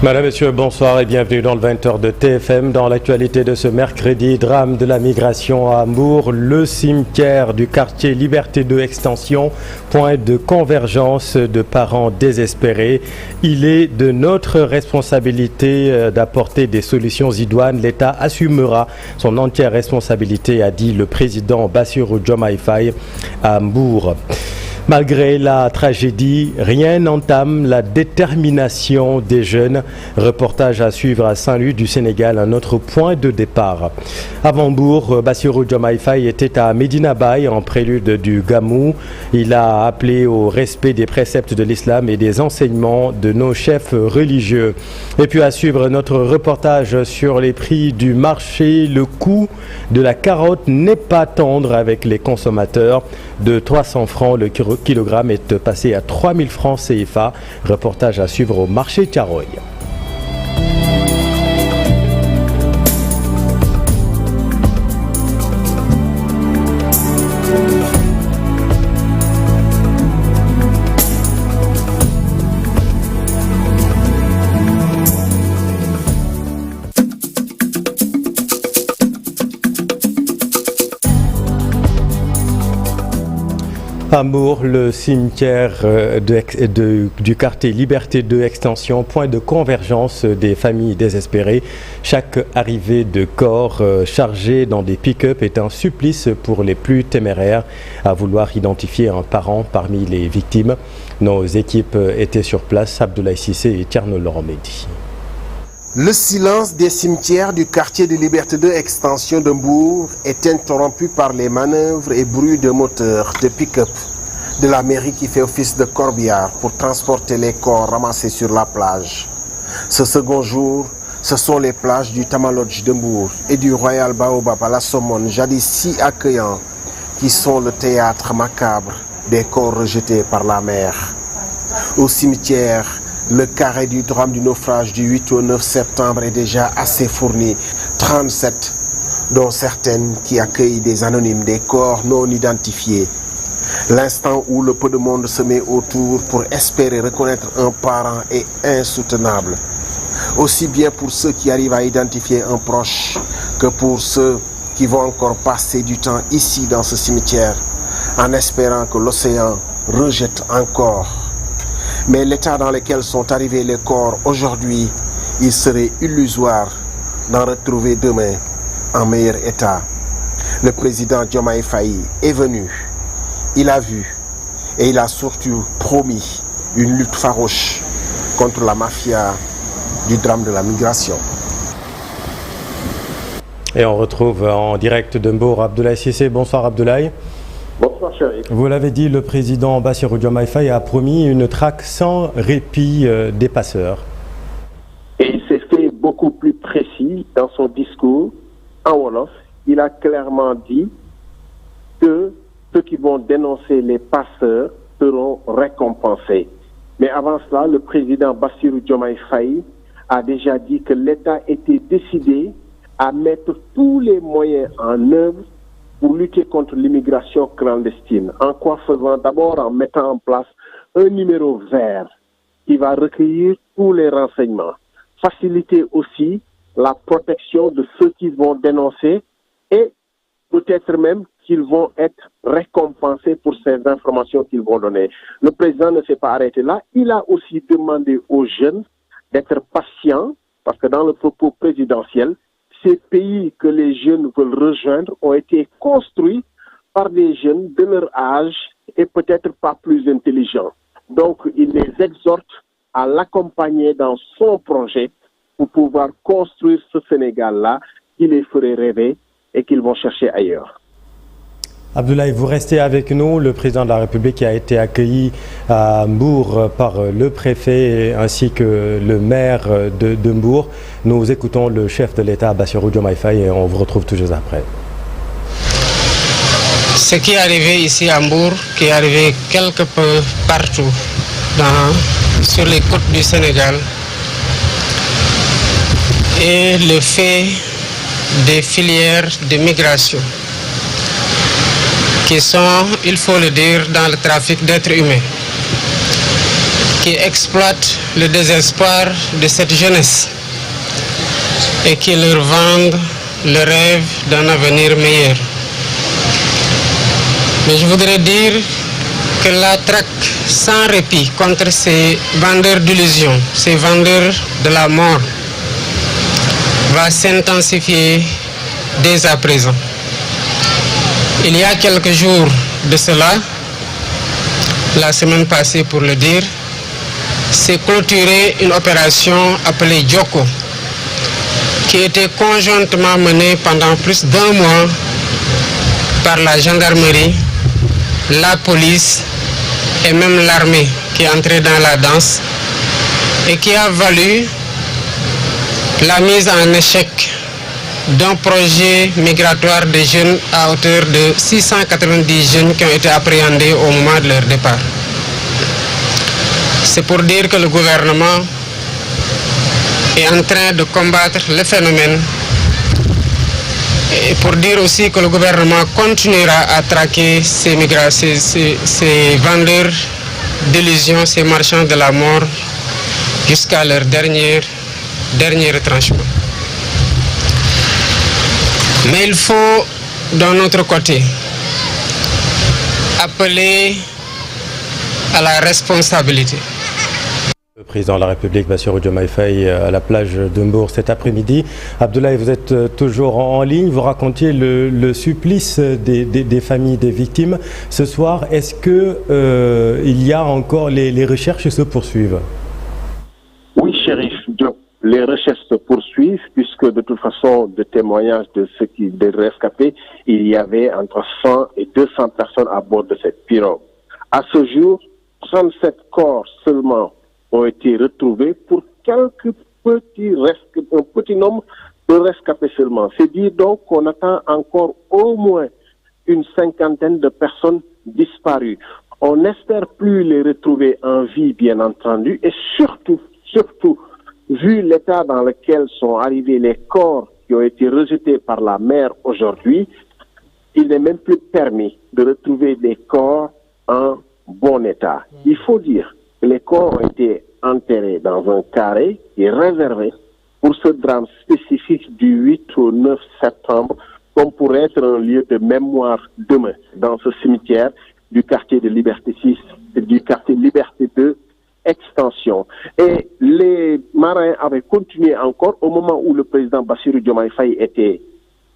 Madame, Messieurs, bonsoir et bienvenue dans le 20h de TFM. Dans l'actualité de ce mercredi, drame de la migration à Hambourg, le cimetière du quartier Liberté 2 Extension, point de convergence de parents désespérés. Il est de notre responsabilité d'apporter des solutions idoines. L'État assumera son entière responsabilité, a dit le président Bassirou Diomaye Faye à Hambourg. Malgré la tragédie, rien n'entame la détermination des jeunes. Reportage à suivre à Saint-Louis du Sénégal, un autre point de départ. À Hambourg, Bassirou Diomaye Faye était à Medina Baye en prélude du Gamou. Il a appelé au respect des préceptes de l'islam et des enseignements de nos chefs religieux. Et puis à suivre notre reportage sur les prix du marché. Le coût de la carotte n'est pas tendre avec les consommateurs. De 300 francs le kilogramme est passé à 3000 francs CFA. Reportage à suivre au marché Tiaroy. Hambourg, le cimetière du quartier Liberté 2 Extension, point de convergence des familles désespérées. Chaque arrivée de corps chargé dans des pick-up est un supplice pour les plus téméraires à vouloir identifier un parent parmi les victimes. Nos équipes étaient sur place, Abdoulaye Cissé et Tierno Laurent Mehdi. Le silence des cimetières du quartier de Liberté 2 Extension d'Hambourg est interrompu par les manœuvres et bruits de moteurs de pick-up de la mairie qui fait office de corbillard pour transporter les corps ramassés sur la plage. Ce second jour, ce sont les plages du Tamalodge d'Hambourg et du Royal Baobab à la Somone, jadis si accueillants, qui sont le théâtre macabre des corps rejetés par la mer. Au cimetière, le carré du drame du naufrage du 8 au 9 septembre est déjà assez fourni. 37, dont certaines qui accueillent des anonymes, des corps non identifiés. L'instant où le peu de monde se met autour pour espérer reconnaître un parent est insoutenable. Aussi bien pour ceux qui arrivent à identifier un proche que pour ceux qui vont encore passer du temps ici dans ce cimetière en espérant que l'océan rejette encore. Mais l'état dans lequel sont arrivés les corps aujourd'hui, il serait illusoire d'en retrouver demain en meilleur état. Le président Diomaye Faye est venu, il a vu et il a surtout promis une lutte farouche contre la mafia du drame de la migration. Et on retrouve en direct de Hambourg Abdoulaye Cissé. Bonsoir Abdoulaye. Bonsoir chéri. Vous l'avez dit, le président Bassirou Diomaye Faye a promis une traque sans répit des passeurs. Et il s'est fait beaucoup plus précis dans son discours en Wolof. Il a clairement dit que ceux qui vont dénoncer les passeurs seront récompensés. Mais avant cela, le président Bassirou Diomaye Faye a déjà dit que l'État était décidé à mettre tous les moyens en œuvre pour lutter contre l'immigration clandestine. En quoi faisant? D'abord en mettant en place un numéro vert qui va recueillir tous les renseignements. Faciliter aussi la protection de ceux qui vont dénoncer et peut-être même qu'ils vont être récompensés pour ces informations qu'ils vont donner. Le président ne s'est pas arrêté là. Il a aussi demandé aux jeunes d'être patients parce que dans le propos présidentiel, ces pays que les jeunes veulent rejoindre ont été construits par des jeunes de leur âge et peut-être pas plus intelligents. Donc, il les exhorte à l'accompagner dans son projet pour pouvoir construire ce Sénégal-là qui les ferait rêver et qu'ils vont chercher ailleurs. Abdoulaye, vous restez avec nous. Le président de la République qui a été accueilli à Hambourg par le préfet ainsi que le maire de Hambourg. Nous écoutons le chef de l'État, Bassirou Diomaye Faye, et on vous retrouve tout juste après. Ce qui est arrivé ici à Hambourg, qui est arrivé quelque peu partout sur les côtes du Sénégal, est le fait des filières de migration qui sont, il faut le dire, dans le trafic d'êtres humains. qui exploitent le désespoir de cette jeunesse et qui leur vendent le rêve d'un avenir meilleur. Mais je voudrais dire que la traque sans répit contre ces vendeurs d'illusions, ces vendeurs de la mort, va s'intensifier dès à présent. Il y a quelques jours de cela, la semaine passée pour le dire, s'est clôturée une opération appelée Djoko, qui était conjointement menée pendant plus d'1 mois par la gendarmerie, la police et même l'armée qui est entrée dans la danse et qui a valu la mise en échec d'un projet migratoire de jeunes à hauteur de 690 jeunes qui ont été appréhendés au moment de leur départ. C'est pour dire que le gouvernement est en train de combattre le phénomène et pour dire aussi que le gouvernement continuera à traquer ces vendeurs d'illusions, ces marchands de la mort jusqu'à leur dernier retranchement. Mais il faut, d'un autre côté, appeler à la responsabilité. Le président de la République, Bassirou Diomaye Faye, à la plage de Mbour cet après-midi. Abdoulaye, vous êtes toujours en ligne. Vous racontiez le supplice des familles des victimes. Ce soir, est-ce qu'il y a encore les recherches se poursuivent? Oui, Chérif. Les recherches se poursuivent puisque de toute façon, de témoignages de ceux des rescapés, il y avait entre 100 et 200 personnes à bord de cette pirogue. À ce jour, 37 corps seulement ont été retrouvés pour un petit nombre de rescapés seulement. C'est dire donc qu'on attend encore au moins une 50aine de personnes disparues. On n'espère plus les retrouver en vie, bien entendu, et surtout, vu l'état dans lequel sont arrivés les corps qui ont été rejetés par la mer aujourd'hui, il n'est même plus permis de retrouver des corps en bon état. Il faut dire que les corps ont été enterrés dans un carré qui est réservé pour ce drame spécifique du 8 au 9 septembre, comme pourrait être un lieu de mémoire demain dans ce cimetière du quartier de Liberté 6 et du quartier Liberté 2 Extension. Et les marins avaient continué encore au moment où le président Bassirou Diomaye Faye était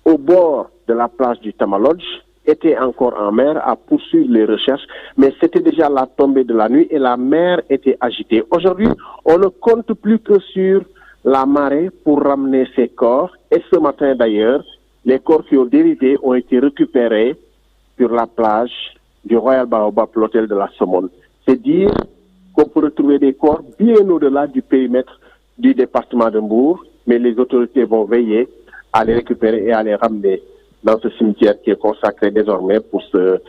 au bord de la plage du Tamalodge, était encore en mer à poursuivre les recherches, mais c'était déjà la tombée de la nuit et la mer était agitée. Aujourd'hui, on ne compte plus que sur la marée pour ramener ces corps. Et ce matin d'ailleurs, les corps qui ont dérivé ont été récupérés sur la plage du Royal Baobab, l'hôtel de la Somone. C'est dire qu'on peut retrouver des corps bien au-delà du périmètre du département de Mbour, mais les autorités vont veiller à les récupérer et à les ramener dans ce cimetière qui est consacré désormais pour ce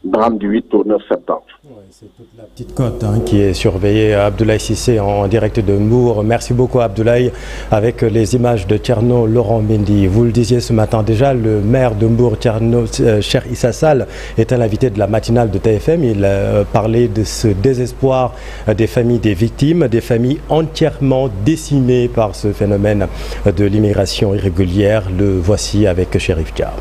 drame du 8 au 9 septembre. Ouais, c'est toute la petite côte qui est surveillée. Abdoulaye Cissé en direct de Mbour. Merci beaucoup Abdoulaye, avec les images de Thierno Laurent Mendy. Vous le disiez ce matin déjà, le maire de Mbour, Cheikh Issa Sall, était l'invité de la matinale de TFM. Il parlait de ce désespoir des familles des victimes, des familles entièrement décimées par ce phénomène de l'immigration irrégulière. Le voici avec Chérif Dia.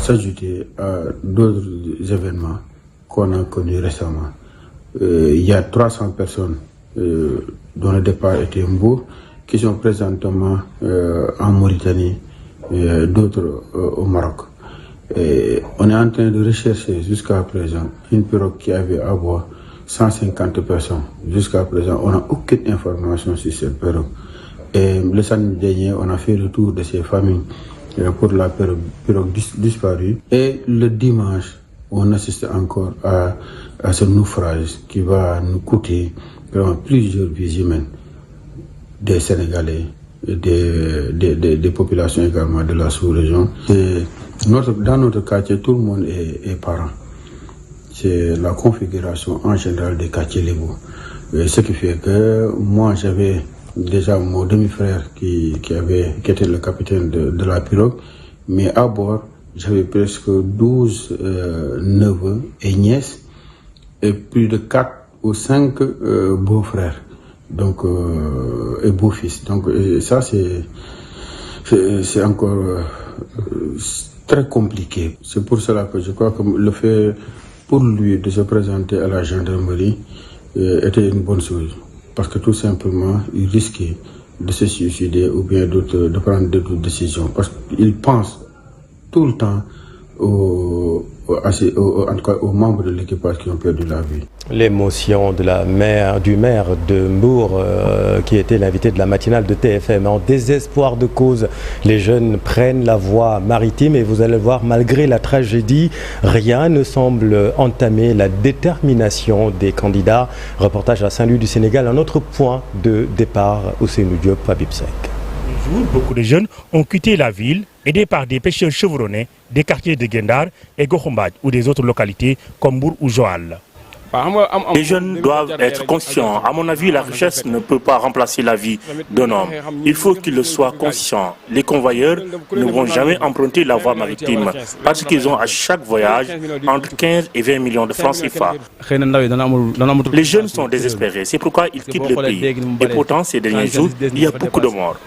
S'ajouter à d'autres événements qu'on a connus récemment. Il y a 300 personnes dont le départ était Mbour qui sont présentement en Mauritanie, d'autres au Maroc. Et on est en train de rechercher jusqu'à présent une pirogue qui avait à bord 150 personnes. Jusqu'à présent, on n'a aucune information sur cette pirogue. Et le samedi dernier, on a fait le tour de ces familles pour la pirogue disparue. Et le dimanche, on assiste encore à ce naufrage qui va nous coûter vraiment plusieurs vies humaines des Sénégalais, des populations également de la sous-région. Dans notre quartier, tout le monde est parent. C'est la configuration en général des quartiers légaux. Ce qui fait que moi, j'avais déjà mon demi-frère qui était le capitaine de la pirogue, mais à bord, j'avais presque 12 neveux et nièces et plus de 4 ou 5 beaux-frères donc, et beaux-fils. Donc ça, c'est encore très compliqué. C'est pour cela que je crois que le fait pour lui de se présenter à la gendarmerie était une bonne chose. Parce que tout simplement, il risquait de se suicider ou bien de prendre d'autres décisions. Parce qu'il pense tout le temps en tout cas aux membres de l'équipage qui ont perdu la vie. L'émotion de du maire de Mbour, qui était l'invité de la matinale de TFM. En désespoir de cause, les jeunes prennent la voie maritime et vous allez voir, malgré la tragédie, rien ne semble entamer la détermination des candidats. Reportage à Saint-Louis du Sénégal, un autre point de départ, Ousseynou Diop, Habib Seck. Beaucoup de jeunes ont quitté la ville, aidés par des pêcheurs chevronnés des quartiers de Gendar et Gohumbad ou des autres localités comme Mbour ou Joal. Les jeunes doivent être conscients. À mon avis, la richesse ne peut pas remplacer la vie d'un homme. Il faut qu'ils le soient conscients. Les convoyeurs ne vont jamais emprunter la voie maritime parce qu'ils ont à chaque voyage entre 15 et 20 millions de francs CFA. Les jeunes sont désespérés. C'est pourquoi ils quittent le pays. Et pourtant, ces derniers jours, il y a beaucoup de morts.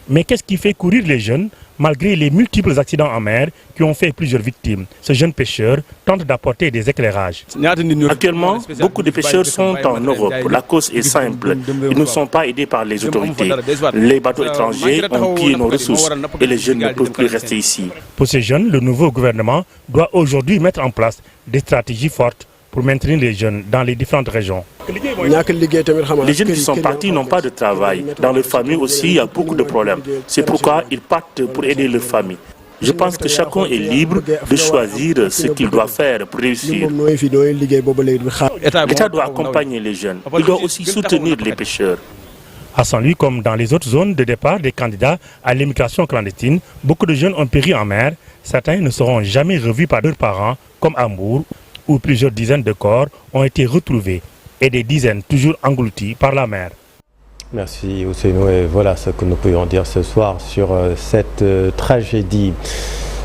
Mais qu'est-ce qui fait courir les jeunes malgré les multiples accidents en mer qui ont fait plusieurs victimes? Ce jeune pêcheur tente d'apporter des éclairages. Actuellement, beaucoup de pêcheurs sont en Europe. La cause est simple. Ils ne sont pas aidés par les autorités. Les bateaux étrangers ont pillé nos ressources et les jeunes ne peuvent plus rester ici. Pour ces jeunes, le nouveau gouvernement doit aujourd'hui mettre en place des stratégies fortes pour maintenir les jeunes dans les différentes régions. Les jeunes qui sont partis n'ont pas de travail. Dans leur famille aussi, il y a beaucoup de problèmes. C'est pourquoi ils partent pour aider leur famille. Je pense que chacun est libre de choisir ce qu'il doit faire pour réussir. L'État doit accompagner les jeunes. Il doit aussi soutenir les pêcheurs. À Saint-Louis, comme dans les autres zones de départ des candidats à l'immigration clandestine, beaucoup de jeunes ont péri en mer. Certains ne seront jamais revus par leurs parents, comme à Mbour, où plusieurs dizaines de corps ont été retrouvés et des dizaines toujours engloutis par la mer. Merci Ousseynou, et voilà ce que nous pouvions dire ce soir sur cette tragédie.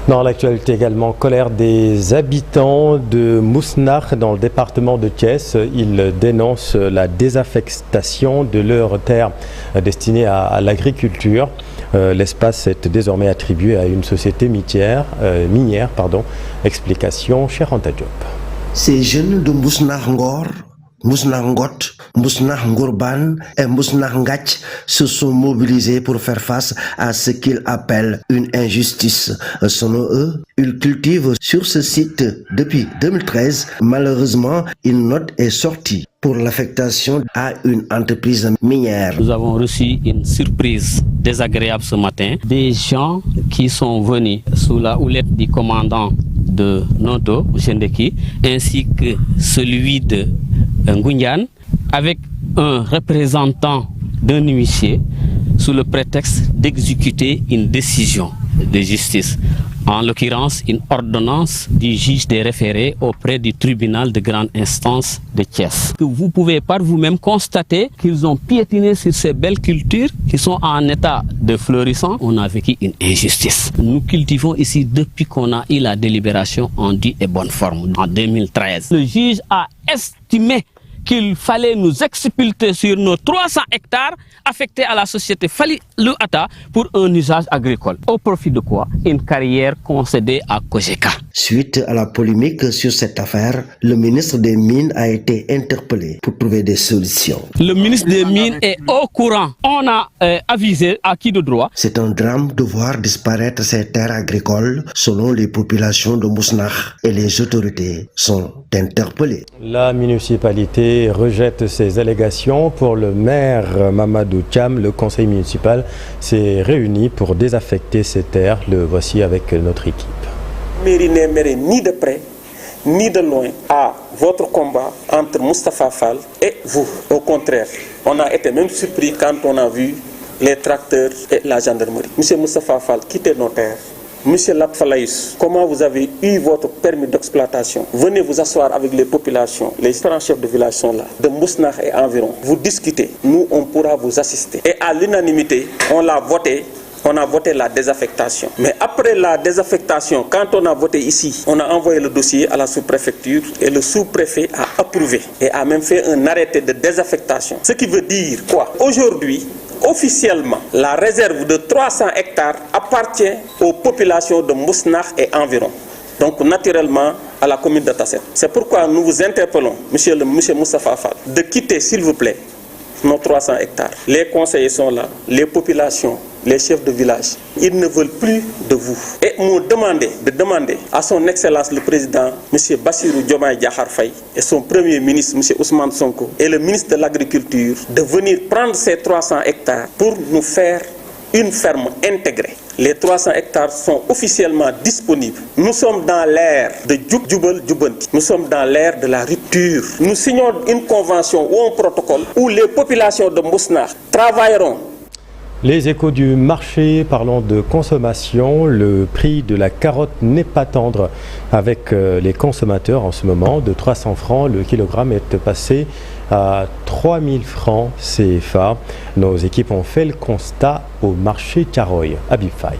Dans l'actualité également, colère des habitants de Mousnakh dans le département de Thiès. Ils dénoncent la désaffectation de leurs terres destinées à l'agriculture. L'espace est désormais attribué à une société minière. Explication, Cheikh Anta Diop. Ces jeunes de Mousnakh Ngor, Mousnakh Ngot, Mousnakh Ngourban et Mousnakh Ngach se sont mobilisés pour faire face à ce qu'ils appellent une injustice. Selon eux, ils cultivent sur ce site depuis 2013. Malheureusement, une note est sortie pour l'affectation à une entreprise minière. Nous avons reçu une surprise désagréable ce matin. Des gens qui sont venus sous la houlette du commandant de Noto, Chendeki, ainsi que celui de Ngoundiane, avec un représentant d'un huissier, sous le prétexte d'exécuter une décision de justice, en l'occurrence une ordonnance du juge des référés auprès du tribunal de grande instance de Thiès. Vous pouvez par vous-même constater qu'ils ont piétiné sur ces belles cultures qui sont en état de fleurissant. On a vécu une injustice. Nous cultivons ici depuis qu'on a eu la délibération en due et bonne forme en 2013. Le juge a estimé qu'il fallait nous expulser sur nos 300 hectares affectés à la société Fali Louata pour un usage agricole. Au profit de quoi? Une carrière concédée à Kojeka. Suite à la polémique sur cette affaire, le ministre des Mines a été interpellé pour trouver des solutions. Le ministre des Mines est au courant. On a avisé à qui de droit. C'est un drame de voir disparaître ces terres agricoles selon les populations de Mousnakh et les autorités sont interpellées. La municipalité rejette ces allégations. Pour le maire Mamadou Thiam, le conseil municipal s'est réuni pour désaffecter ces terres. Le voici avec notre équipe. Mairie n'est mêlée ni de près ni de loin à votre combat entre Moustapha Fall et vous. Au contraire, on a été même surpris quand on a vu les tracteurs et la gendarmerie. Monsieur Moustapha Fall, quittez nos terres. Monsieur Lapfalaïs, comment vous avez eu votre permis d'exploitation? Venez vous asseoir avec les populations. Les différents chefs de village sont là, de Mousnakh et environ. Vous discutez, nous on pourra vous assister. Et à l'unanimité, on l'a voté on a voté la désaffectation. Mais après la désaffectation, quand on a voté ici, on a envoyé le dossier à la sous-préfecture et le sous-préfet a approuvé et a même fait un arrêté de désaffectation. Ce qui veut dire quoi? Aujourd'hui, officiellement, la réserve de 300 hectares appartient aux populations de Mousnakh et environ. Donc naturellement à la commune de Tassette. C'est pourquoi nous vous interpellons, monsieur Moustapha Fall, de quitter s'il vous plaît nos 300 hectares. Les conseillers sont là, les populations, les chefs de village. Ils ne veulent plus de vous. Et nous de demander à son Excellence le Président, monsieur Bassirou Diomaye Diakhar Faye, et son Premier ministre, monsieur Ousmane Sonko, et le ministre de l'Agriculture, de venir prendre ces 300 hectares pour nous faire une ferme intégrée. Les 300 hectares sont officiellement disponibles. Nous sommes dans l'ère de Djoubel Djoubanti. Nous sommes dans l'ère de la rupture. Nous signons une convention ou un protocole où les populations de Mousnakh travailleront. Les échos du marché, parlons de consommation. Le prix de la carotte n'est pas tendre avec les consommateurs en ce moment. De 300 francs, le kilogramme est passé à 3000 francs CFA. Nos équipes ont fait le constat au marché Tiaroy, à Bifay.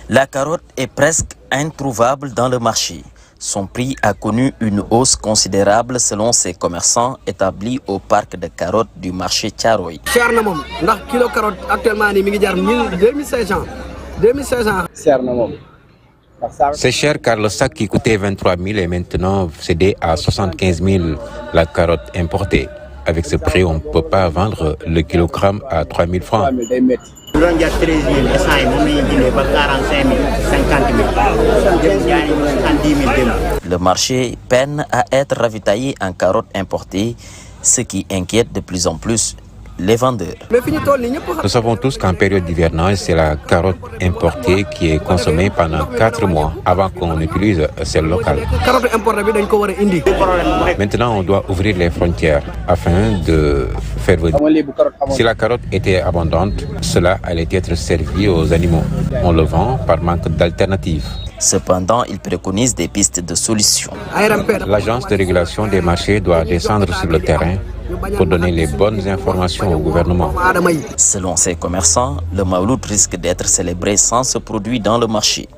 La carotte est presque introuvable dans le marché. Son prix a connu une hausse considérable selon ces commerçants établis au parc de carottes du marché Tiaroy. Cher na mom, ndax kilo carotte actuellement ni mi ngi jar 2500. C'est cher car le sac qui coûtait 23 000 est maintenant cédé à 75 000 la carotte importée. Avec ce prix, on ne peut pas vendre le kilogramme à 3 000 francs. Le marché peine à être ravitaillé en carottes importées, ce qui inquiète de plus en plus les vendeurs. Nous savons tous qu'en période d'hivernage, c'est la carotte importée qui est consommée pendant 4 mois avant qu'on utilise celle locale. Maintenant, on doit ouvrir les frontières afin de faire venir. Si la carotte était abondante, cela allait être servi aux animaux. On le vend par manque d'alternatives. Cependant, il préconise des pistes de solutions. L'agence de régulation des marchés doit descendre sur le terrain pour donner les bonnes informations au gouvernement. Selon ces commerçants, le Mawlud risque d'être célébré sans ce produit dans le marché.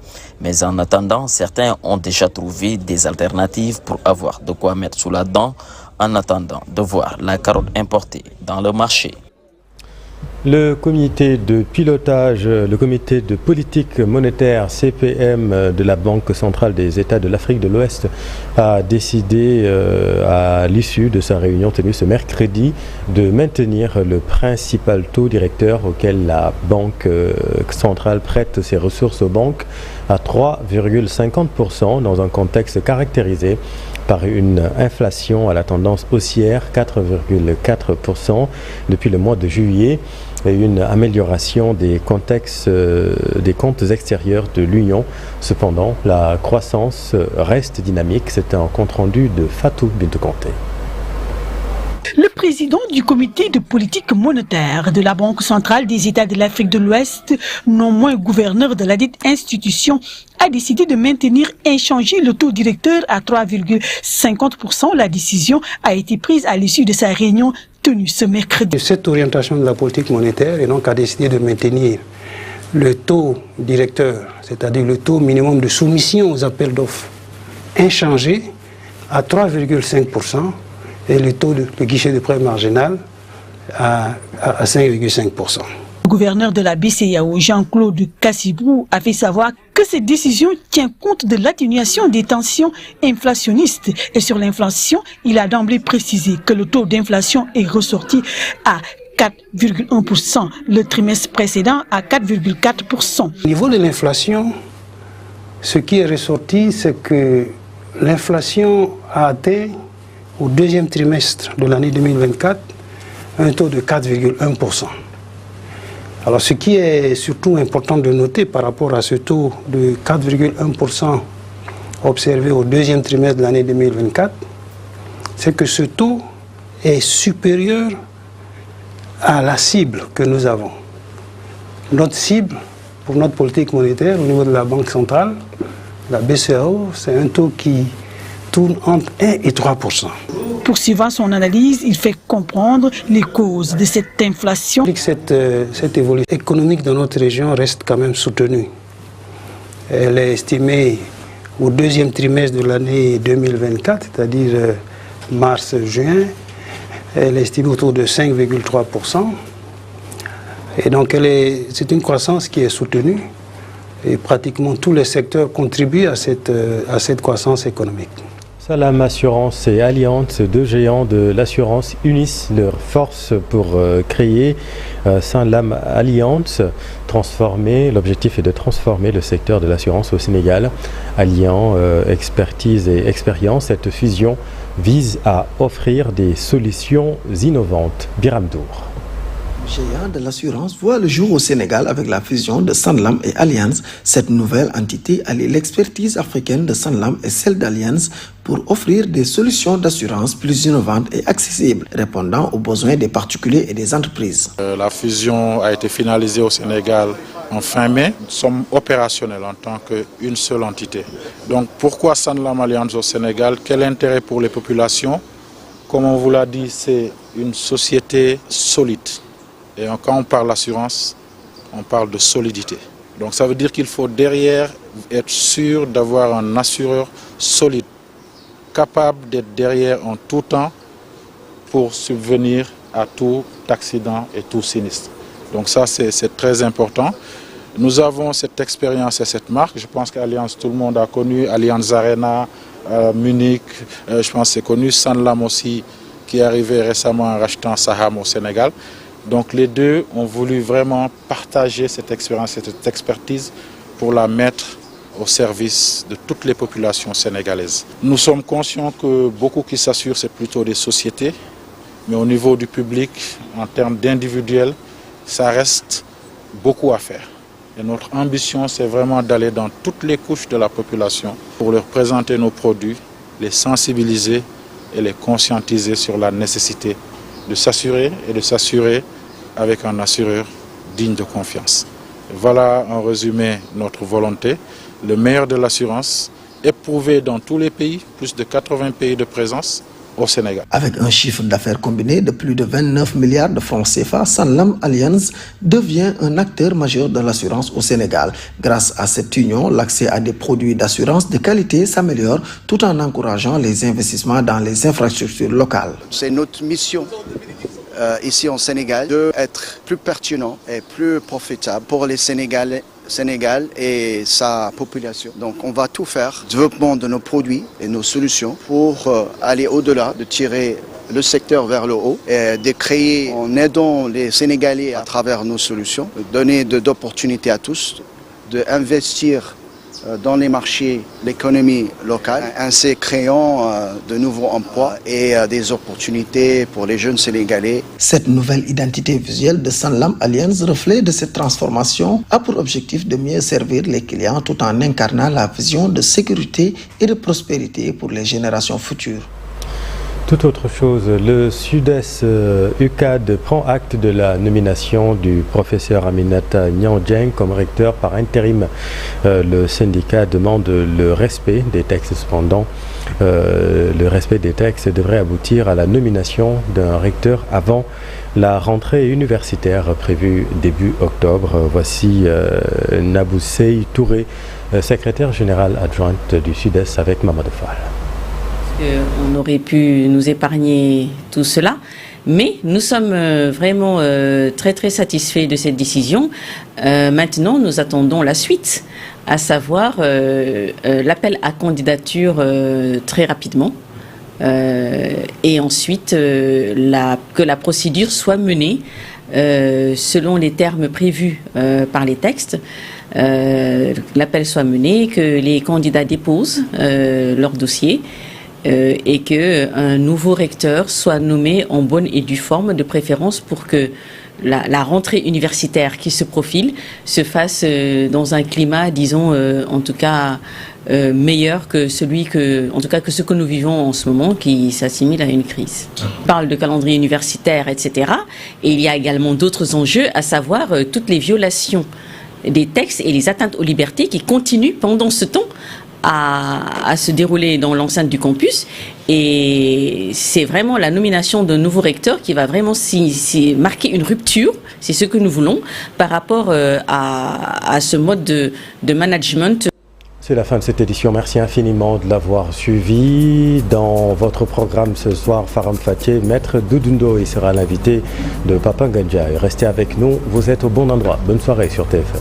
Mais en attendant, certains ont déjà trouvé des alternatives pour avoir de quoi mettre sous la dent en attendant de voir la carotte importée dans le marché. Le comité de pilotage, le comité de politique monétaire CPM de la Banque centrale des États de l'Afrique de l'Ouest a décidé à l'issue de sa réunion tenue ce mercredi de maintenir le principal taux directeur auquel la Banque centrale prête ses ressources aux banques à 3,50% dans un contexte caractérisé par une inflation à la tendance haussière 4,4% depuis le mois de juillet et une amélioration des comptes extérieurs de l'Union. Cependant, la croissance reste dynamique. C'est un compte-rendu de Fatou Bintou Kanté. Le président du comité de politique monétaire de la Banque centrale des États de l'Afrique de l'Ouest, non moins gouverneur de la dite institution, a décidé de maintenir inchangé le taux directeur à 3,50%. La décision a été prise à l'issue de sa réunion tenue ce mercredi. Cette orientation de la politique monétaire est donc à décider de maintenir le taux directeur, c'est-à-dire le taux minimum de soumission aux appels d'offres, inchangé à 3,5%. Et le taux de guichet de prêt marginal à 5,5%. Le gouverneur de la BCEAO, Jean-Claude Cassibrou, a fait savoir que cette décision tient compte de l'atténuation des tensions inflationnistes. Et sur l'inflation, il a d'emblée précisé que le taux d'inflation est ressorti à 4,1%, le trimestre précédent à 4,4%. Au niveau de l'inflation, ce qui est ressorti, c'est que l'inflation a atteint au deuxième trimestre de l'année 2024, un taux de 4,1%. Alors ce qui est surtout important de noter par rapport à ce taux de 4,1% observé au deuxième trimestre de l'année 2024, c'est que ce taux est supérieur à la cible que nous avons. Notre cible pour notre politique monétaire au niveau de la Banque centrale, la BCEAO, c'est un taux qui tourne entre 1 et 3%. Poursuivant son analyse, il fait comprendre les causes de cette inflation. Cette évolution économique de notre région reste quand même soutenue. Elle est estimée au deuxième trimestre de l'année 2024, c'est-à-dire mars-juin, elle est estimée autour de 5,3%. Et donc c'est une croissance qui est soutenue et pratiquement tous les secteurs contribuent à cette croissance économique. Sanlam Assurance et Allianz, deux géants de l'assurance, unissent leurs forces pour créer Sanlam Allianz. L'objectif est de transformer le secteur de l'assurance au Sénégal. Alliant expertise et expérience, cette fusion vise à offrir des solutions innovantes. Biramdour. Géant de l'assurance voit le jour au Sénégal avec la fusion de Sanlam et Allianz. Cette nouvelle entité allie l'expertise africaine de Sanlam et celle d'Allianz pour offrir des solutions d'assurance plus innovantes et accessibles, répondant aux besoins des particuliers et des entreprises. La fusion a été finalisée au Sénégal en fin mai. Nous sommes opérationnels en tant qu'une seule entité. Donc pourquoi Sanlam Allianz au Sénégal? Quel intérêt pour les populations? Comme on vous l'a dit, c'est une société solide. Et quand on parle d'assurance, on parle de solidité. Donc ça veut dire qu'il faut derrière être sûr d'avoir un assureur solide, capable d'être derrière en tout temps pour subvenir à tout accident et tout sinistre. Donc ça, c'est très important. Nous avons cette expérience et cette marque. Je pense qu'Allianz, tout le monde a connu. Allianz Arena, Munich, je pense que c'est connu. Sanlam aussi, qui est arrivé récemment en rachetant Saham au Sénégal. Donc les deux ont voulu vraiment partager cette expérience et cette expertise pour la mettre au service de toutes les populations sénégalaises. Nous sommes conscients que beaucoup qui s'assurent, c'est plutôt des sociétés, mais au niveau du public, en termes d'individuels, ça reste beaucoup à faire. Et notre ambition, c'est vraiment d'aller dans toutes les couches de la population pour leur présenter nos produits, les sensibiliser et les conscientiser sur la nécessité de s'assurer et de s'assurer avec un assureur digne de confiance. Voilà en résumé notre volonté. Le meilleur de l'assurance, éprouvé dans tous les pays, plus de 80 pays de présence au Sénégal. Avec un chiffre d'affaires combiné de plus de 29 milliards de francs CFA, Sanlam Allianz devient un acteur majeur de l'assurance au Sénégal. Grâce à cette union, l'accès à des produits d'assurance de qualité s'améliore tout en encourageant les investissements dans les infrastructures locales. C'est notre mission ici au Sénégal d'être plus pertinent et plus profitable pour les Sénégalais. Sénégal et sa population. Donc on va tout faire, développement de nos produits et nos solutions pour aller au-delà, de tirer le secteur vers le haut et de créer, en aidant les Sénégalais à travers nos solutions, de donner d'opportunités à tous, d'investir dans les marchés, l'économie locale, ainsi créant de nouveaux emplois et des opportunités pour les jeunes Sénégalais. Cette nouvelle identité visuelle de Sanlam Allianz, reflet de cette transformation, a pour objectif de mieux servir les clients tout en incarnant la vision de sécurité et de prospérité pour les générations futures. Tout autre chose, le Sud-Est UCAD prend acte de la nomination du professeur Aminata Niang-Dieng comme recteur par intérim. Le syndicat demande le respect des textes. Cependant, le respect des textes devrait aboutir à la nomination d'un recteur avant la rentrée universitaire prévue début octobre. Voici Naboussei Touré, secrétaire générale adjointe du Sud-Est avec Mamadou Fall. On aurait pu nous épargner tout cela, mais nous sommes vraiment très très satisfaits de cette décision. Maintenant, nous attendons la suite, à savoir l'appel à candidature très rapidement et ensuite que la procédure soit menée selon les termes prévus par les textes. L'appel soit mené, que les candidats déposent leur dossier. Et qu'un nouveau recteur soit nommé en bonne et due forme, de préférence pour que la rentrée universitaire qui se profile se fasse dans un climat, disons, en tout cas meilleur que ce que nous vivons en ce moment, qui s'assimile à une crise. On parle de calendrier universitaire, etc. Et il y a également d'autres enjeux, à savoir toutes les violations des textes et les atteintes aux libertés qui continuent pendant ce temps à se dérouler dans l'enceinte du campus. Et c'est vraiment la nomination d'un nouveau recteur qui va vraiment marquer une rupture, c'est ce que nous voulons, par rapport à ce mode de management. C'est la fin de cette édition. Merci infiniment de l'avoir suivi. Dans votre programme ce soir, Faram Fathié, Maître Doudundo, il sera l'invité de Papa Gandia. Restez avec nous, vous êtes au bon endroit. Bonne soirée sur TFM.